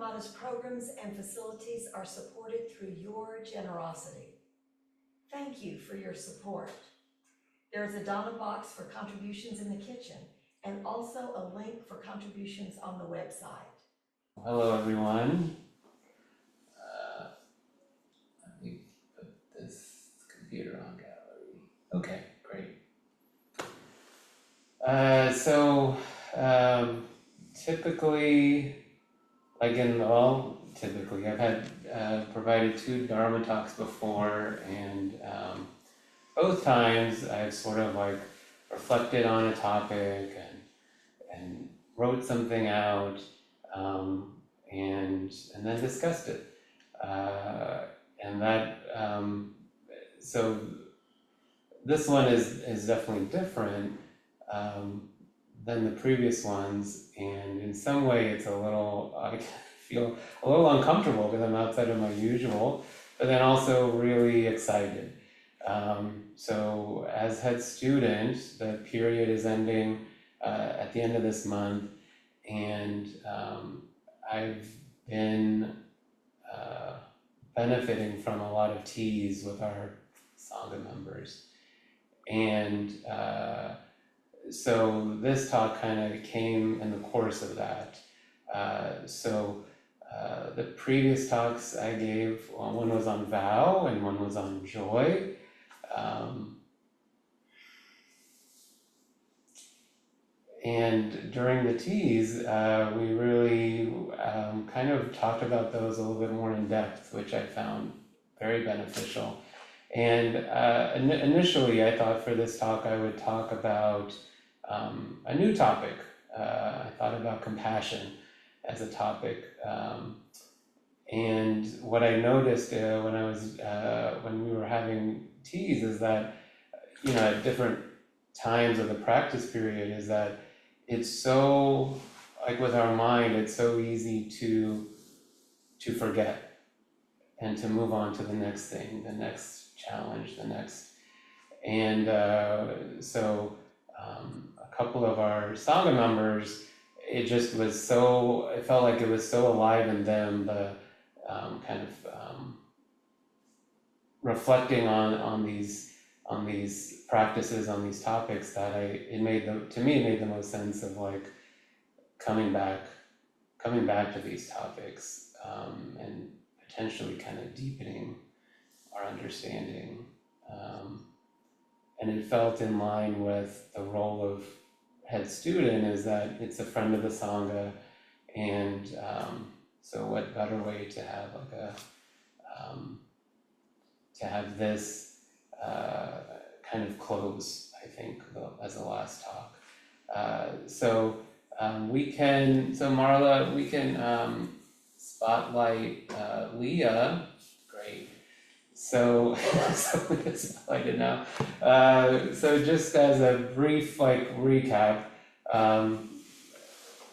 Armada's programs and facilities are supported through your generosity. Thank you for your support. There is a Donna box for contributions in the kitchen and also a link for contributions on the website. Hello everyone. Let me put this computer on gallery. Okay, great. Typically, typically I've had provided 2 Dharma talks before, and both times I've sort of like reflected on a topic and wrote something out, and then discussed it. So this one is definitely different than the previous ones, and in some way it's I feel a little uncomfortable because I'm outside of my usual, but then also really excited. So as head student, the period is ending at the end of this month, and I've been benefiting from a lot of teas with our Sangha members. And so this talk kind of came in the course of that. The previous talks I gave, one was on vow and one was on joy. And during the teas, we really kind of talked about those a little bit more in depth, which I found very beneficial. And initially, I thought for this talk I would talk about a new topic. I thought about compassion as a topic. And what I noticed when we were having teas is that, at different times of the practice period, is that it's so, like with our mind, it's so easy to forget and to move on to the next thing, the next challenge, the next. And a couple of our Sangha members, it felt like it was so alive in them, the reflecting on these practices, on these topics, that it made the most sense of like coming back to these topics, and potentially kind of deepening our understanding. And it felt in line with the role of head student, is that it's a friend of the Sangha, and so what better way to have this kind of close, I think, as a last talk. Marla, we can spotlight Liya. Great. So we can spotlight it now. So just as a brief recap,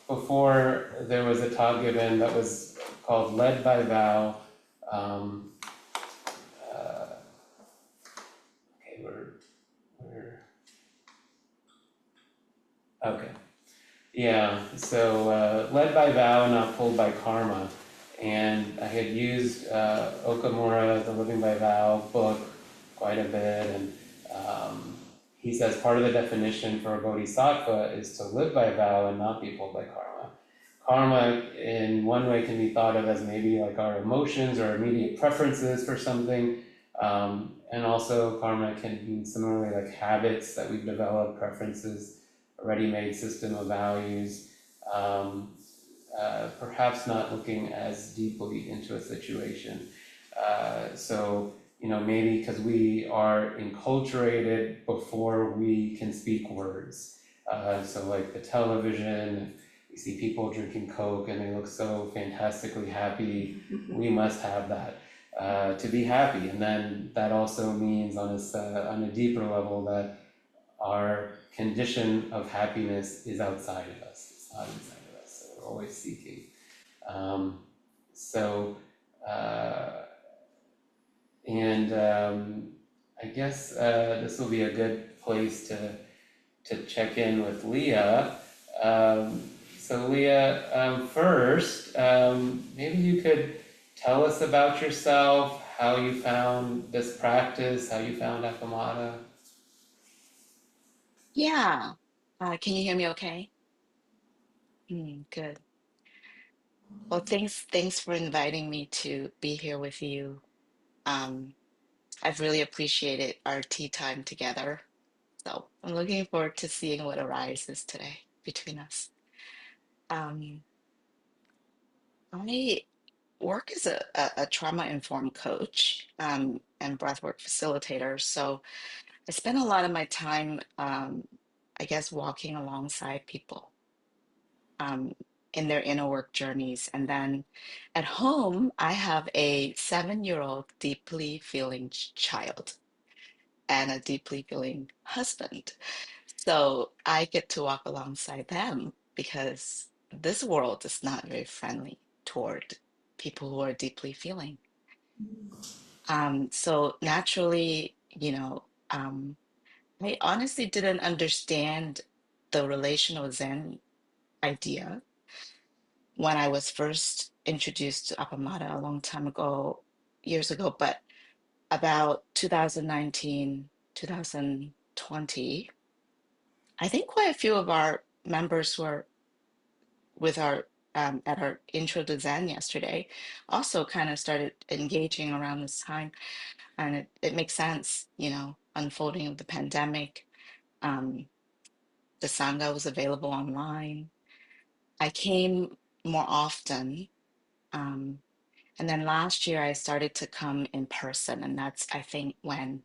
before there was a talk given that was called Led by Vow. Okay. Yeah, so led by vow, not pulled by karma. And I had used Okamura, the Living by Vow book, quite a bit. And he says part of the definition for a bodhisattva is to live by vow and not be pulled by karma. Karma, in one way, can be thought of as maybe like our emotions or immediate preferences for something. And also karma can be similarly like habits that we've developed, preferences, a ready-made system of values, perhaps not looking as deeply into a situation. Maybe because we are enculturated before we can speak words. So like the television, we see people drinking Coke and they look so fantastically happy, we must have that to be happy. And then that also means on a deeper level that our condition of happiness is outside of us, it's not inside of us, so we're always seeking. I guess this will be a good place to check in with Liya. So Leah, first, maybe you could tell us about yourself, how you found this practice, how you found Appamada. Yeah. Can you hear me okay? Good. Well, thanks for inviting me to be here with you. Um, I've really appreciated our tea time together. So I'm looking forward to seeing what arises today between us. Um, I work as a trauma-informed coach and breathwork facilitator. So I spend a lot of my time, I guess, walking alongside people um, in their inner work journeys. And then at home, I have a 7-year-old deeply feeling child and a deeply feeling husband. So I get to walk alongside them because this world is not very friendly toward people who are deeply feeling. So naturally, I honestly didn't understand the relational Zen idea when I was first introduced to Appamada a long time ago, years ago, but about 2019, 2020, I think quite a few of our members who are with our at our intro to Zen yesterday also kind of started engaging around this time. And it makes sense, unfolding of the pandemic. Um, the Sangha was available online. I came more often. Um, And then last year I started to come in person, and that's I think when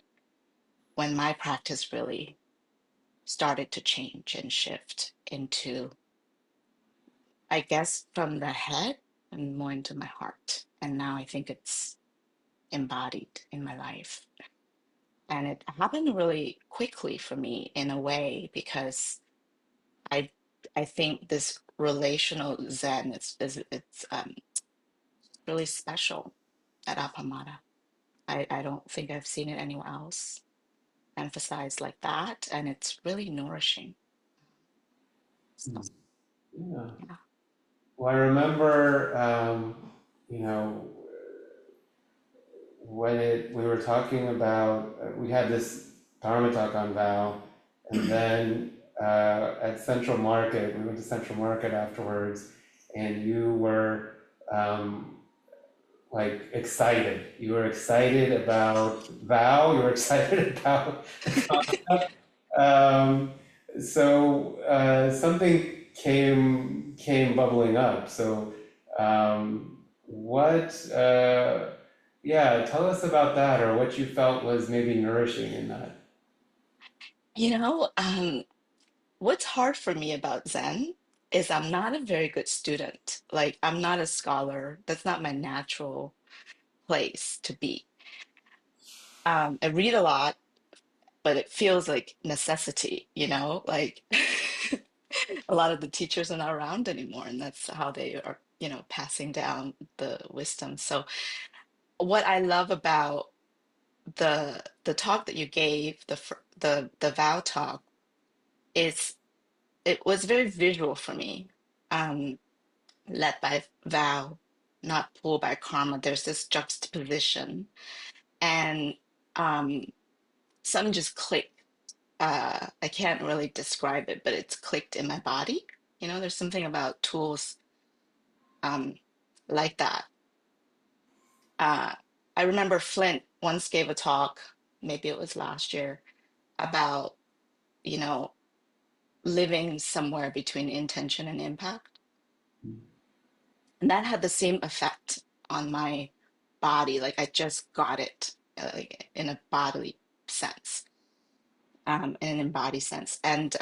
my practice really started to change and shift into, I guess, from the head and more into my heart. And now I think it's embodied in my life. And it happened really quickly for me in a way because I I think this relational Zen it's really special at Appamada. I don't think I've seen it anywhere else emphasized like that, and it's really nourishing. So, Yeah. yeah. Well, I remember, you know, we were talking about, we had this Dharma talk on Val, and then at Central Market, we went to Central Market afterwards, and you were um, like excited. You were excited about Val. You were excited about the concept. Um, something came bubbling up. So what? Yeah, tell us about that, or what you felt was maybe nourishing in that. You know, what's hard for me about Zen is I'm not a very good student. Like, I'm not a scholar. That's not my natural place to be. I read a lot, but it feels like necessity, like a lot of the teachers are not around anymore, and that's how they are, passing down the wisdom. So, what I love about the talk that you gave, the vow talk, is it was very visual for me. Um, led by vow, not pulled by karma. There's this juxtaposition, and um, something just clicked. I can't really describe it, but it's clicked in my body. There's something about tools um, like that. Uh, I remember Flint once gave a talk, maybe it was last year, about you know living somewhere between intention and impact. And that had the same effect on my body. Like I just got it, like in a bodily sense, in an embodied sense. And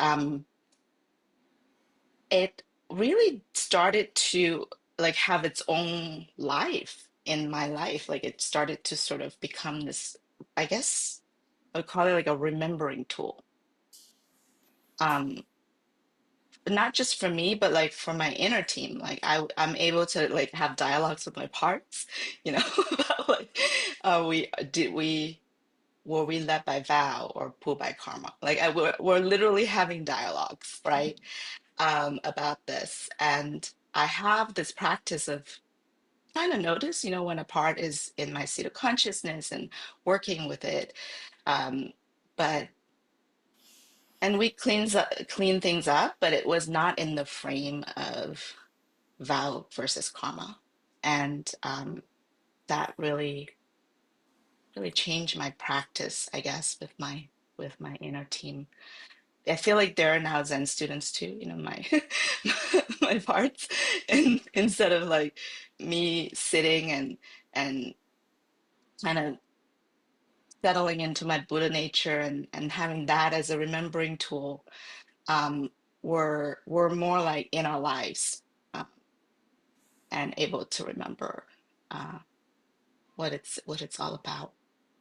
it really started to like have its own life in my life. Like it started to sort of become this, I guess I would call it like a remembering tool. Um, not just for me, but like for my inner team. Like I'm able to like have dialogues with my parts, about like, we were we led by vow or pulled by karma? Like we're literally having dialogues, right? about this. And I have this practice of trying to notice, when a part is in my seat of consciousness and working with it. Um, but and we clean things up, but it was not in the frame of vow versus karma. And that really changed my practice, I guess, with my inner team. I feel like there are now Zen students too, my my parts, and instead of like me sitting and kind of settling into my Buddha nature and having that as a remembering tool, um, were more like in our lives, uh, and able to remember uh, what it's all about,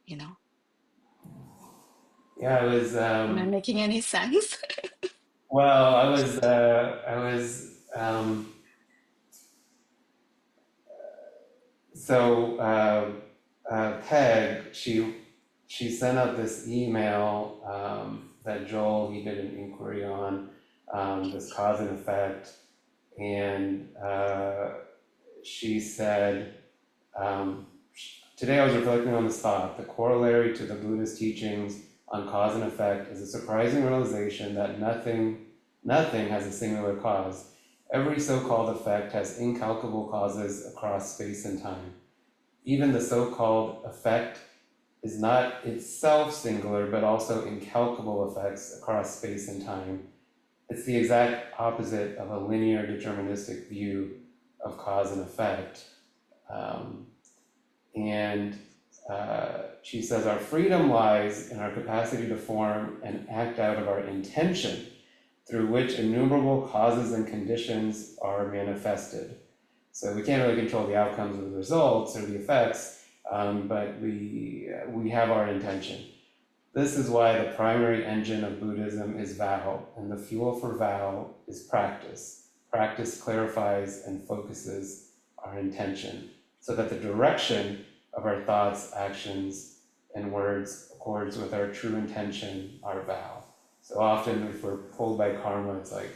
you know. Yeah, Am I making any sense? well, I was, so, Peg, she sent out this email, that Joel, he did an inquiry on, this cause and effect, and, she said, um, today I was reflecting on this thought. The corollary to the Buddhist teachings on cause and effect is a surprising realization that nothing has a singular cause. Every so-called effect has incalculable causes across space and time. Even the so-called effect is not itself singular, but also incalculable effects across space and time. It's the exact opposite of a linear deterministic view of cause and effect. Um, and she says, our freedom lies in our capacity to form and act out of our intention, through which innumerable causes and conditions are manifested. So we can't really control the outcomes or the results or the effects, but we have our intention. This is why the primary engine of Buddhism is vow, and the fuel for vow is practice. Practice clarifies and focuses our intention so that the direction of our thoughts, actions, and words accords with our true intention, our vow. So often if we're pulled by karma, it's like,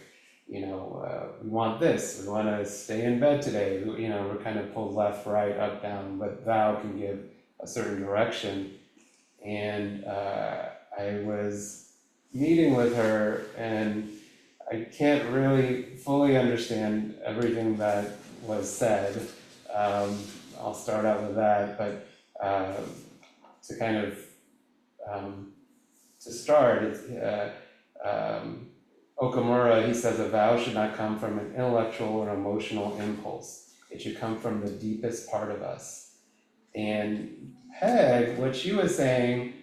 we want this, we want to stay in bed today, we're kind of pulled left, right, up, down, but vow can give a certain direction. And I was meeting with her, and I can't really fully understand everything that was said. I'll start out with that, but to kind of to start, Okamura, he says a vow should not come from an intellectual or emotional impulse. It should come from the deepest part of us. And Peg, what she was saying,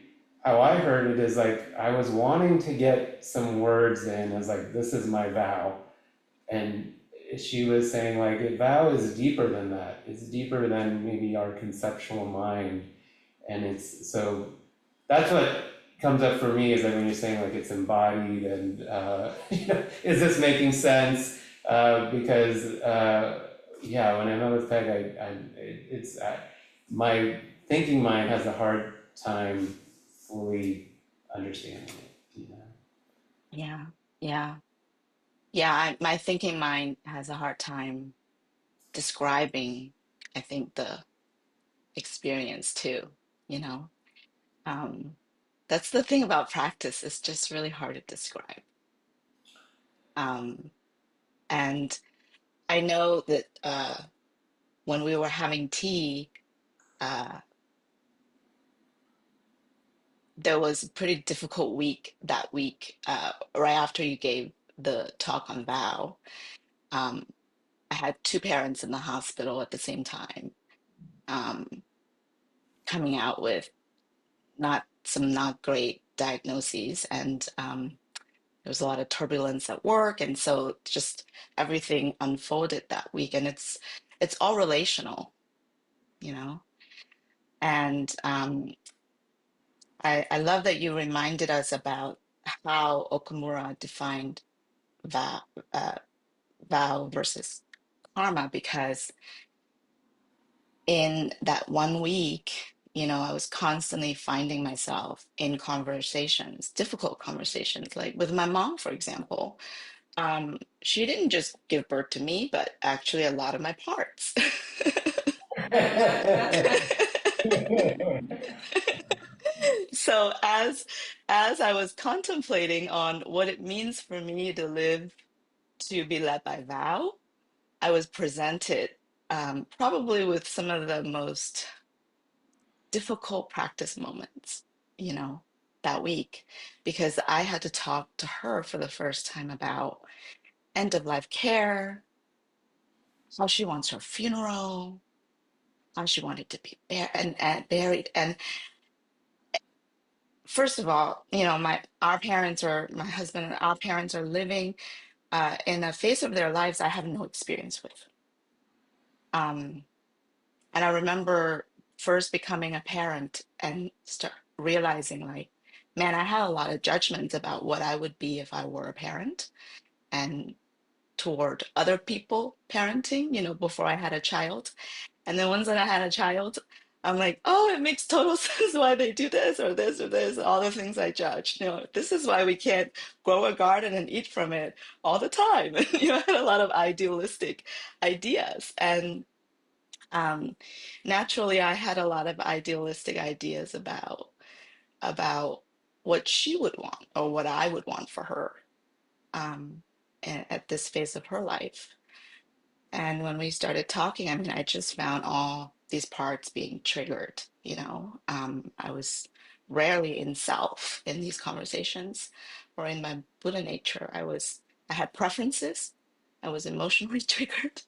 how I heard it is like, I was wanting to get some words in as like, this is my vow. And she was saying like, a vow is deeper than that. It's deeper than maybe our conceptual mind. And it's, so that's what comes up for me is like when you're saying like it's embodied and, is this making sense? Because, yeah, when I met with Peg, it's, my thinking mind has a hard time fully understanding it. Yeah, yeah, yeah. My thinking mind has a hard time describing, I think, the experience too, you know. Um, that's the thing about practice, it's just really hard to describe. Um, and I know that when we were having tea, uh, there was a pretty difficult week that week, right after you gave the talk on vow. Um, I had two parents in the hospital at the same time, um, coming out with not great diagnoses, and there was a lot of turbulence at work, and so just everything unfolded that week, and it's all relational, you know. And I love that you reminded us about how Okamura defined vow, uh, vow versus karma, because in that one week, I was constantly finding myself in conversations, difficult conversations, like with my mom, for example, She didn't just give birth to me, but actually a lot of my parts. So as I was contemplating on what it means for me to live to be led by vow, I was presented probably with some of the most difficult practice moments, you know, that week, because I had to talk to her for the first time about end of life care, how she wants her funeral, how she wanted to be and buried. And first of all, you know, my husband and our parents are living in a phase of their lives I have no experience with. Um, and I remember first becoming a parent and start realizing like, man, I had a lot of judgments about what I would be if I were a parent and toward other people parenting, you know, before I had a child. And then once that I had a child, I'm like, oh, it makes total sense why they do this or this or this, all the things I judged. You know, this is why we can't grow a garden and eat from it all the time. You know, I had a lot of idealistic ideas. And um, naturally, I had a lot of idealistic ideas about what she would want or what I would want for her um, at this phase of her life. And when we started talking, I mean, I just found all these parts being triggered, you know. I was rarely in self in these conversations or in my Buddha nature. I had preferences. I was emotionally triggered.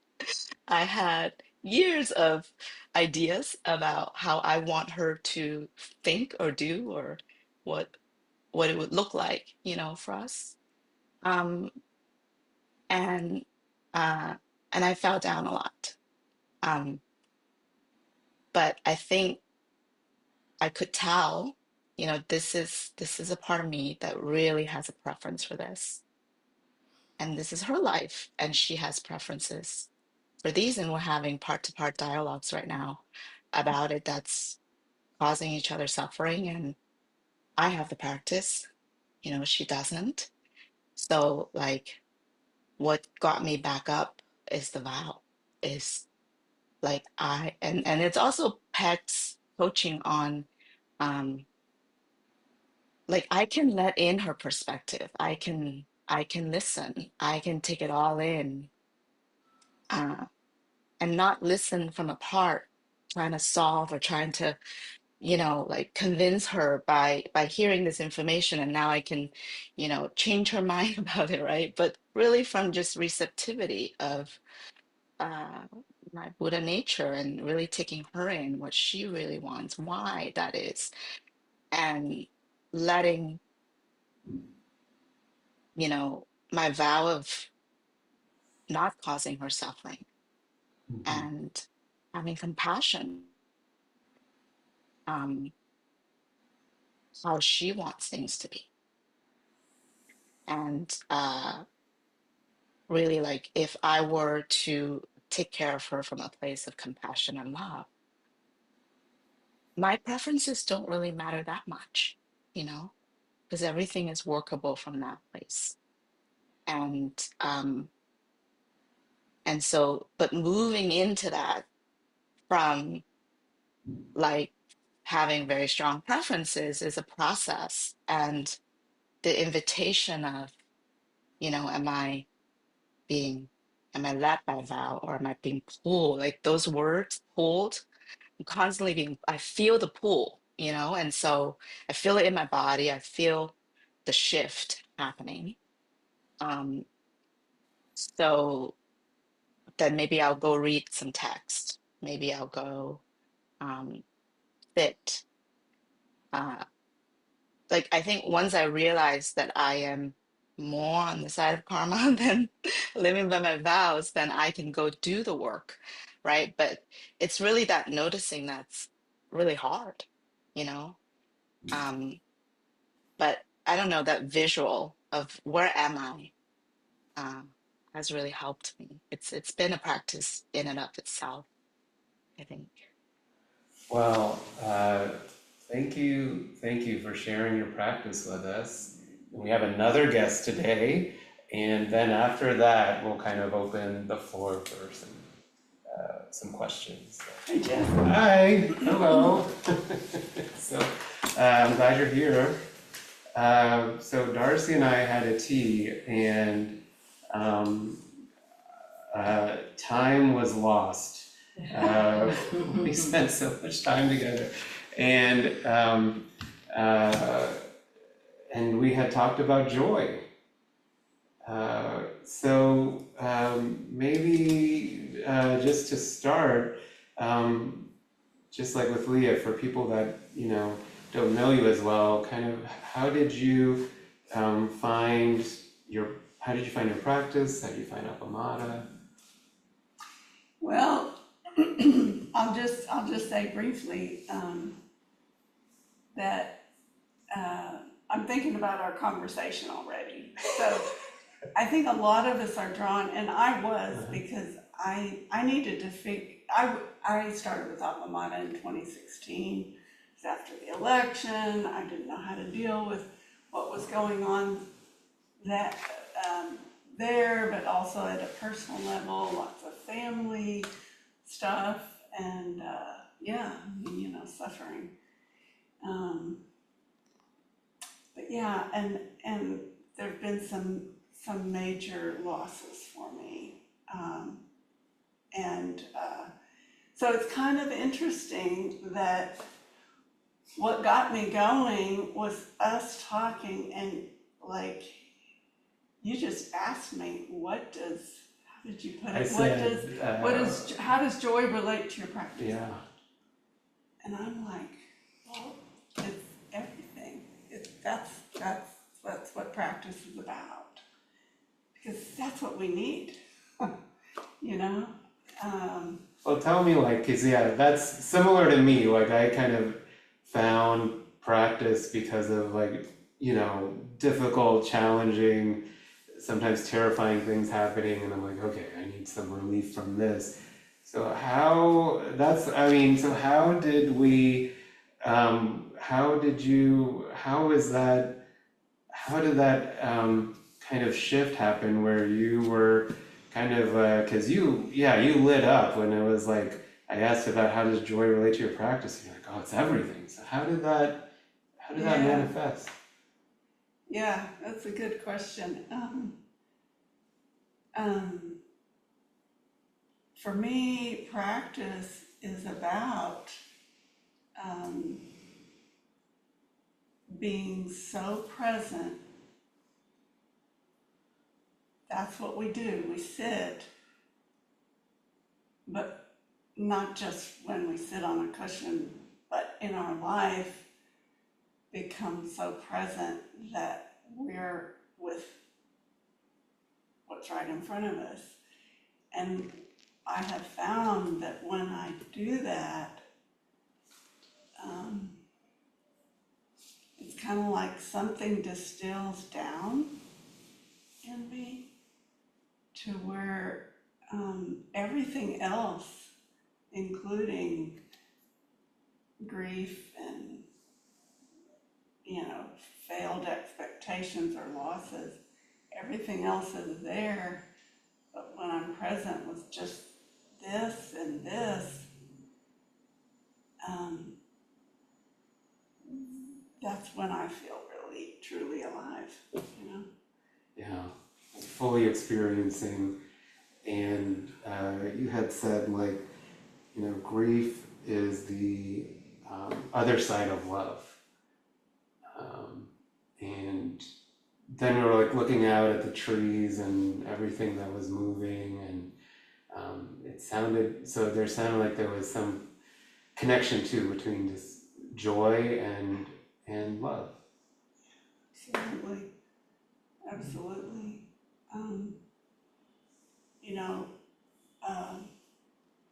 I had years of ideas about how I want her to think or do or what what it would look like, you know, for us. Um, and uh, and I fell down a lot. Um, but I think I could tell, you know, this is a part of me that really has a preference for this. And this is her life, and she has preferences for these, and we're having part-to-part dialogues right now about it that's causing each other suffering. And I have the practice, you know, she doesn't. So like what got me back up is the vow, is like and it's also Peg's coaching on um like I can let in her perspective. I can listen. I can take it all in uh and not listen from apart, trying to solve or trying to, you know, like convince her by hearing this information and now I can, you know, change her mind about it, right? But really from just receptivity of uh my Buddha nature and really taking her in what she really wants, why that is, and letting, you know, my vow of not causing her suffering and having compassion, um, how she wants things to be. And really, like, if I were to take care of her from a place of compassion and love, my preferences don't really matter that much, you know, because everything is workable from that place. And and so, but moving into that from like having very strong preferences is a process. And the invitation of, you know, being, am I led by vow or am I being pulled? Like those words, pulled, I'm constantly I feel the pull, you know, and so I feel it in my body. I feel the shift happening. Um, so then maybe I'll go read some text. Maybe I'll go um, sit. Uh, like I think once I realize that I am more on the side of karma than living by my vows, then I can go do the work, right? But it's really that noticing that's really hard, you know? Um, but I don't know, that visual of where am I has really helped me. It's been a practice in and of itself, I think. Well, thank you for sharing your practice with us. We have another guest today, And then after that, we'll kind of open the floor for some questions. Hey, Jess. Hi, hello. So, I'm glad you're here. So Darcy and I had a tea and, time was lost. We spent so much time together and we had talked about joy. Maybe just to start, just like with Liya, for people that, don't know you as well, kind of how did you find your practice? How did you find Appamada? Well, I'll just say briefly that I'm thinking about our conversation already. So I think a lot of us are drawn, and I was, because I needed to figure. I started with Appamada in 2016. It was after the election. I didn't know how to deal with what was going on there, but also at a personal level, lots of family stuff, and suffering. But yeah, and there've been some major losses for me, so it's kind of interesting that what got me going was us talking, and like, you just asked me, how did you put it? How does joy relate to your practice? Yeah. And I'm like, well, it's everything. That's what practice is about, because that's what we need, you know? Well, tell me, like, cause yeah, that's similar to me. Like, I kind of found practice because of, like, difficult, challenging, sometimes terrifying things happening, and I'm like, okay, I need some relief from this. So how did we, how did that kind of shift happen where you were kind of, cause you lit up when it was like, I asked about how does joy relate to your practice, and you're like, oh, it's everything. So how did that manifest? Yeah, that's a good question. For me, practice is about being so present. That's what we do. We sit, but not just when we sit on a cushion, but in our life, become so present that we're with what's right in front of us. And I have found that when I do that, it's kind of like something distills down in me to where everything else, including grief and failed expectations or losses, everything else is there. But when I'm present with just this and this, that's when I feel really, truly alive, Yeah, fully experiencing. And you had said, like, grief is the other side of love. And then we were like looking out at the trees and everything that was moving, and there sounded like there was some connection too between just joy and love. Absolutely.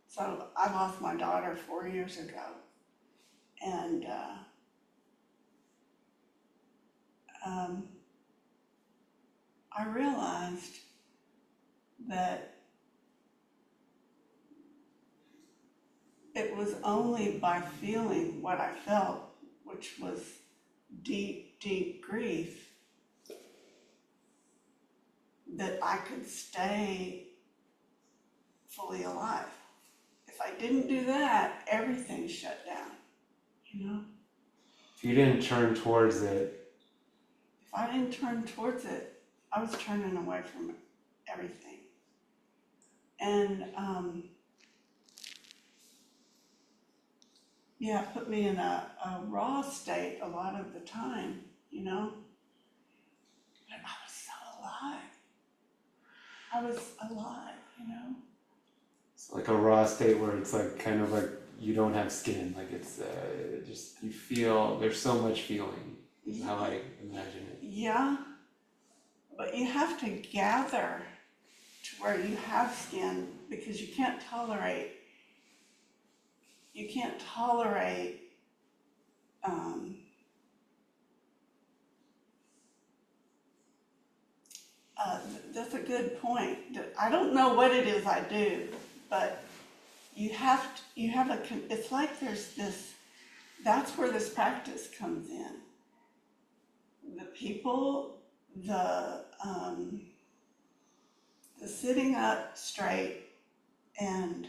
So I lost my daughter 4 years ago, and I realized that it was only by feeling what I felt, which was deep, deep grief, that I could stay fully alive. If I didn't do that, everything shut down, you know? If you didn't turn towards it, If I didn't turn towards it, I was turning away from everything. And yeah, it put me in a raw state a lot of the time, you know? But I was so alive. I was alive, you know? it's like a raw state where it's like kind of like you don't have skin, like it's just, you feel, there's so much feeling, is how I imagine it. Yeah, but you have to gather to where you have skin because you can't tolerate that's a good point. I don't know what it is I do, but you have it's like there's this, that's where this practice comes in. The people, the sitting up straight and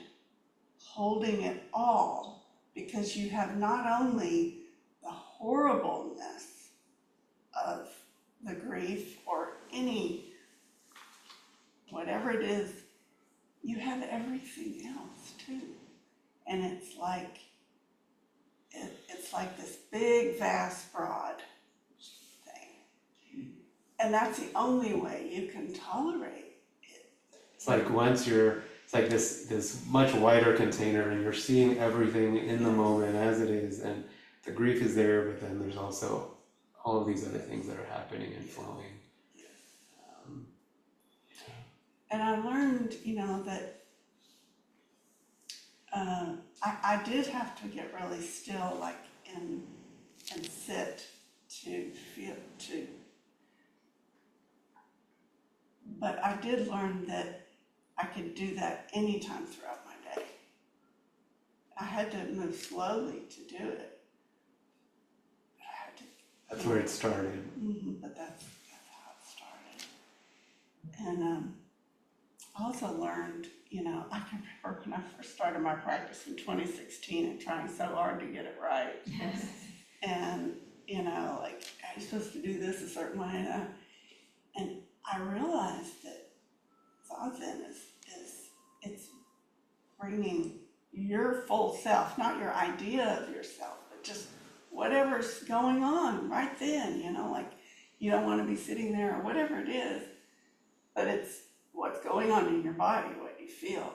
holding it all, because you have not only the horribleness of the grief or any, whatever it is, you have everything else too. And it's like this big, vast, broad thing. And that's the only way you can tolerate it. It's like once you're, it's like this much wider container and you're seeing everything in the moment as it is, and the grief is there, but then there's also all of these other things that are happening and flowing. And I learned, you know, that I did have to get really still, like, and sit to feel, but I did learn that I could do that anytime throughout my day. I had to move slowly to do it. But I had to. That's where it started. But that's how it started. And I also learned, you know, I can remember when I first started my practice in 2016 and trying so hard to get it right. And, you know, like, I'm supposed to do this a certain way. And I realized that Zazen is it's bringing your full self, not your idea of yourself, but just whatever's going on right then, you know, like you don't want to be sitting there or whatever it is, but it's what's going on in your body, what you feel,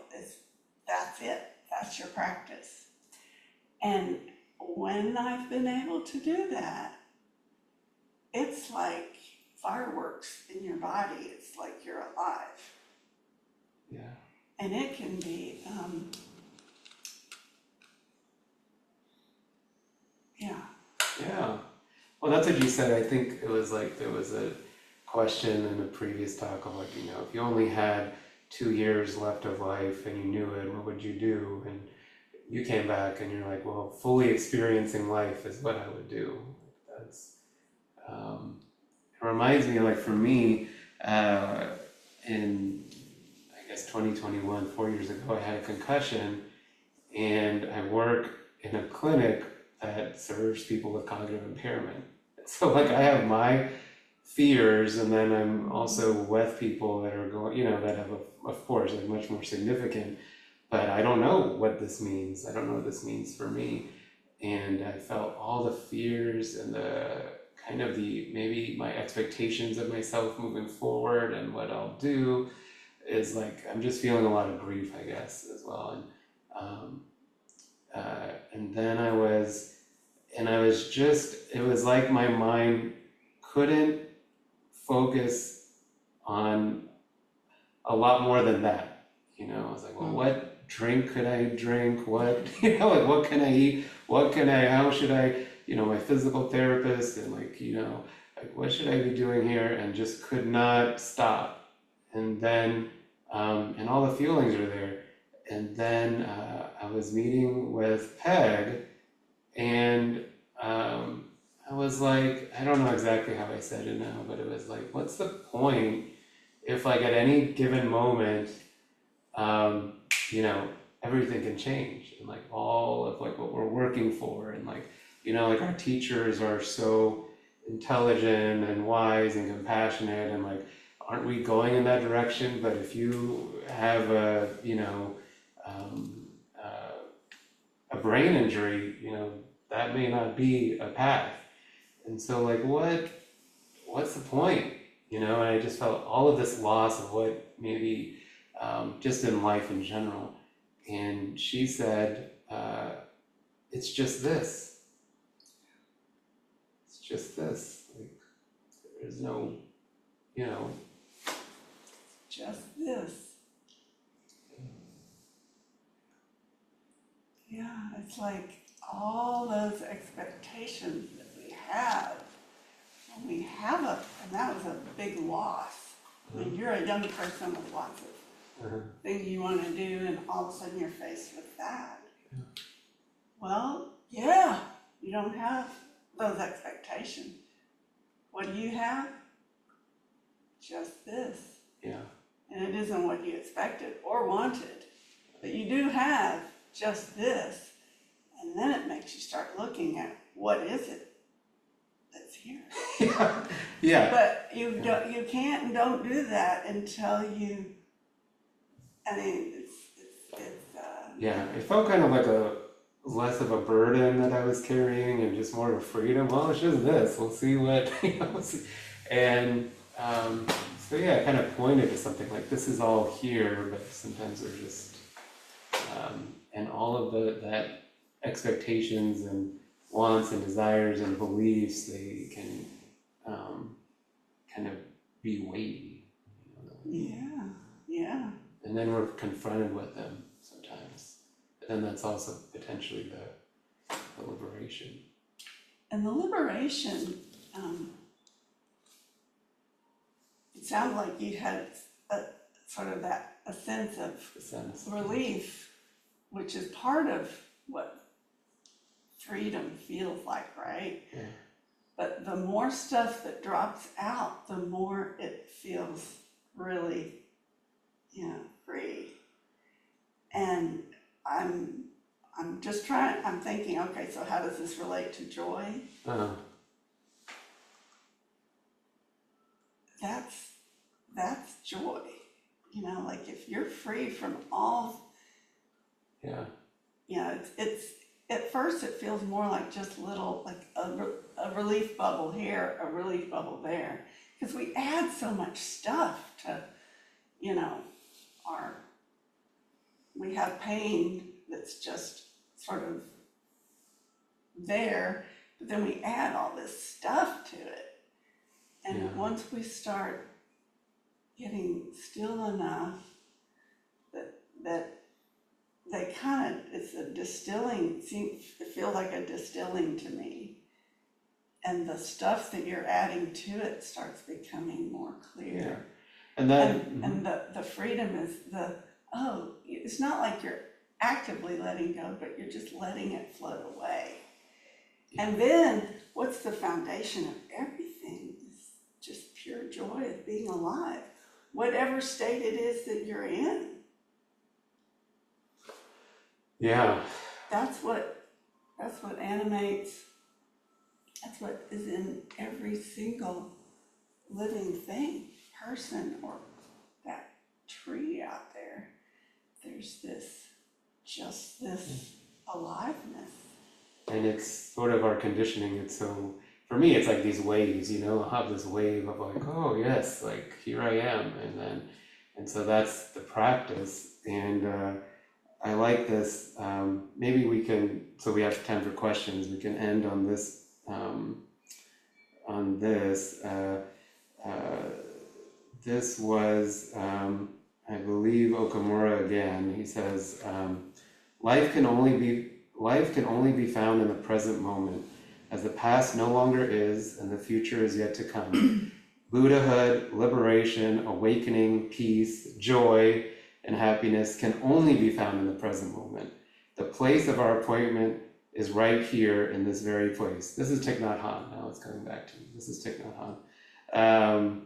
that's it, that's your practice. And when I've been able to do that, it's like fireworks in your body, it's like you're alive. Yeah. And it can be, Yeah. Well, that's what you said. I think it was like there was a question in a previous talk of like, you know, if you only had 2 years left of life and you knew it, what would you do? And you came back and you're like, well, fully experiencing life is what I would do. That's, it reminds me, like for me, in I guess 2021, 4 years ago, I had a concussion, and I work in a clinic that serves people with cognitive impairment. So like I have my fears, and then I'm also with people that are going, you know, that have, of course, like much more significant, but I don't know what this means. I don't know what this means for me. And I felt all the fears and the kind of maybe my expectations of myself moving forward and what I'll do is like, I'm just feeling a lot of grief, I guess, as well. And then I was just, it was like my mind couldn't focus on a lot more than that. You know, I was like, well, what drink could I drink? What, you know, like what can I eat? How should I, you know, my physical therapist and like, you know, like what should I be doing here? And just could not stop. And then, and all the feelings are there. And then I was meeting with Peg, and I was like, I don't know exactly how I said it now, but it was like, what's the point if like at any given moment, you know, everything can change, and like all of like what we're working for, and like, you know, like our teachers are so intelligent and wise and compassionate, and like, aren't we going in that direction? But if you have a, you know, um, a brain injury, you know, that may not be a path. And so like, what's the point? You know, and I just felt all of this loss of what maybe, just in life in general. And she said, it's just this. It's just this. Like, there's no, you know. Just this. Yeah, it's like all those expectations that we have, when we have and that was a big loss. I mean, you're a young person with lots of things you want to do, and all of a sudden you're faced with that. Yeah. Well, yeah, you don't have those expectations. What do you have? Just this. Yeah. And it isn't what you expected or wanted, but you do have just this. And then it makes you start looking at what is it that's here. Yeah. Yeah. But you can't and don't do that until you, I mean, it's Yeah, it felt kind of like a less of a burden that I was carrying and just more of a freedom. Well, it's just this. We'll see what, you know, we'll see. And so yeah, it kind of pointed to something like this is all here, but sometimes they're just, and all of that expectations and wants and desires and beliefs, they can kind of be weighty. You know? yeah. And then we're confronted with them sometimes. But then that's also potentially the liberation. And the liberation, it sounded like you had a sort of a sense of relief, which is part of what freedom feels like, right? Yeah. But the more stuff that drops out, the more it feels really, you know, free. And I'm thinking, okay, so how does this relate to joy? That's joy. You know, like if you're free from all, Yeah. you know, it's at first it feels more like just little, like a relief bubble here, a relief bubble there. Because we add so much stuff to, you know, we have pain that's just sort of there, but then we add all this stuff to it. And Yeah. once we start getting still enough that they kind of, it's a distilling, it feels like a distilling to me. And the stuff that you're adding to it starts becoming more clear. Yeah. And then And the freedom is it's not like you're actively letting go, but you're just letting it float away. And then what's the foundation of everything is just pure joy of being alive, whatever state it is that you're in. yeah. That's what animates, that's what is in every single living thing, person, or that tree out there. There's just this aliveness. And it's sort of our conditioning. It's so, for me, it's like these waves, you know, I'll have this wave of like, oh yes, like here I am. And so that's the practice. And I like this. Maybe we can, so we have time for questions. We can end on this, this was, I believe Okamura again. He says, life can only be found in the present moment, as the past no longer is and the future is yet to come. Buddhahood, liberation, awakening, peace, joy, and happiness can only be found in the present moment. The place of our appointment is right here in this very place. This is Thich Nhat Hanh. Now it's coming back to me. This is Thich Nhat Hanh.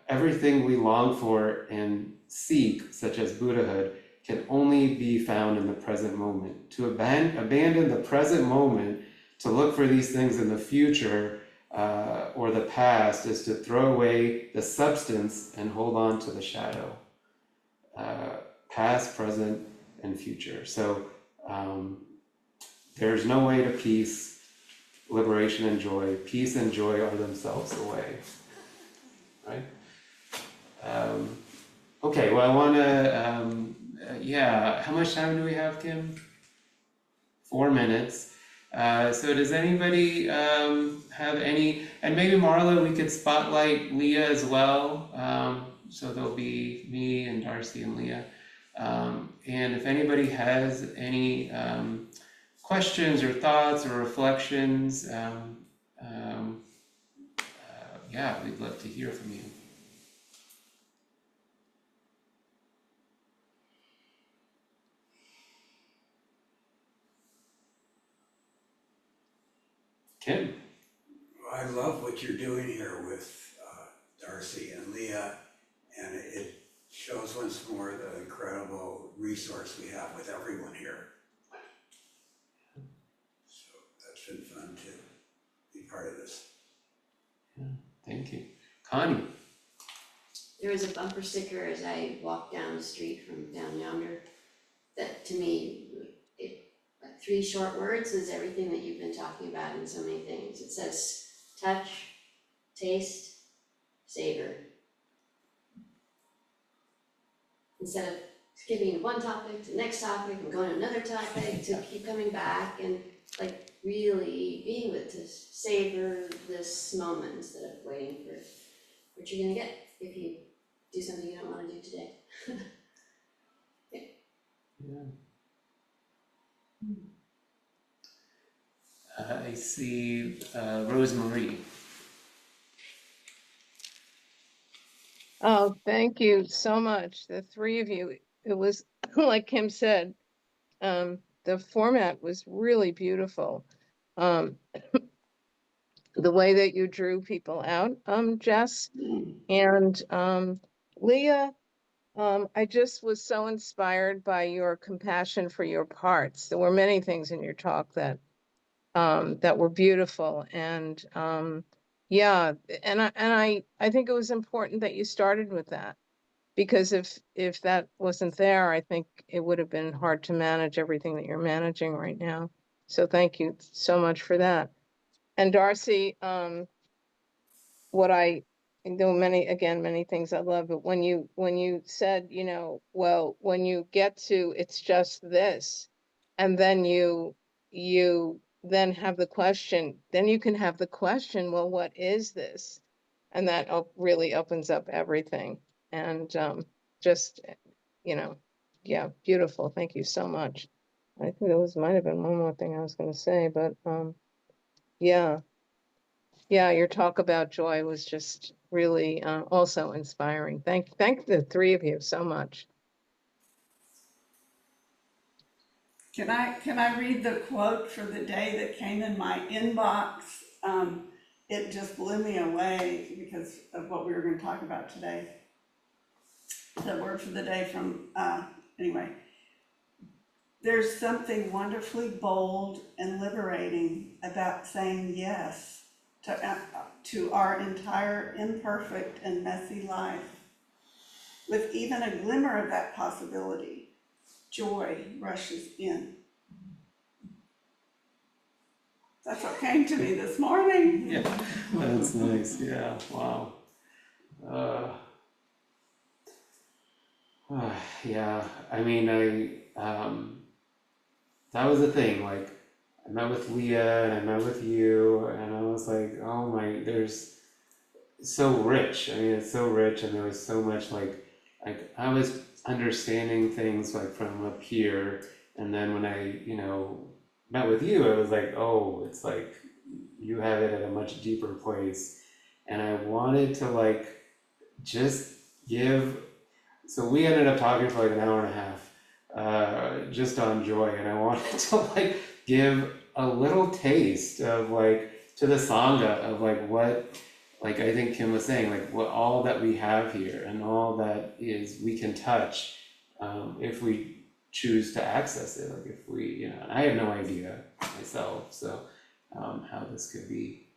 Everything we long for and seek, such as Buddhahood, can only be found in the present moment. To abandon the present moment to look for these things in the future or the past is to throw away the substance and hold on to the shadow. Past, present, and future. So there's no way to peace, liberation, and joy. Peace and joy are themselves the way. Right? Okay, well, I want to, how much time do we have, Kim? 4 minutes. So does anybody have any, and maybe Marla, we could spotlight Liya as well. So there'll be me and Darcy and Liya. And if anybody has any questions or thoughts or reflections, we'd love to hear from you. Kim? I love what you're doing here with Darcy and Liya, and it shows once more the incredible resource we have with everyone here. So that's been fun to be part of this. Yeah, thank you. Connie? There was a bumper sticker as I walked down the street from down yonder that to me, like 3 short words is everything that you've been talking about in so many things. It says touch, taste, savor. Instead of skipping one topic to the next topic and going to another topic to keep coming back and like really being with to savor this moment instead of waiting for what you're gonna get if you do something you don't wanna do today. Yeah. I see Rosemarie. Oh, thank you so much, the 3 of you. It was, like Kim said, the format was really beautiful. The way that you drew people out, Jess, and Liya, I just was so inspired by your compassion for your parts. There were many things in your talk that were beautiful, and I think it was important that you started with that, because if that wasn't there, I think it would have been hard to manage everything that you're managing right now. So thank you so much for that. And Darcy, what I there were many things I love, but when you said, well, when you get to it's just this, and then you then have the question, then you can have the question, well, what is this? And that really opens up everything. And just, yeah, beautiful. Thank you so much. I think there might have been one more thing I was going to say, but yeah. Yeah, your talk about joy was just really also inspiring. Thank the 3 of you so much. Can I read the quote for the day that came in my inbox? It just blew me away because of what we were going to talk about today. The word for the day from, anyway. There's something wonderfully bold and liberating about saying yes to our entire imperfect and messy life. With even a glimmer of that possibility, joy rushes in. That's what came to me this morning. Yeah, that's nice. Yeah, wow. Yeah, I mean, that was the thing, like, I met with Liya and I met with you, and I was like, oh my, there's so rich. I mean, it's so rich, and there was so much like I was understanding things like from up here, and then when I, met with you, it was like, oh, it's like you have it at a much deeper place, and I wanted to like just give. So we ended up talking for like an hour and a half, just on joy, and I wanted to like give a little taste of like to the Sangha of like what like I think Kim was saying, like what all that we have here and all that is we can touch, if we choose to access it, like if we, and I have no idea myself, so how this could be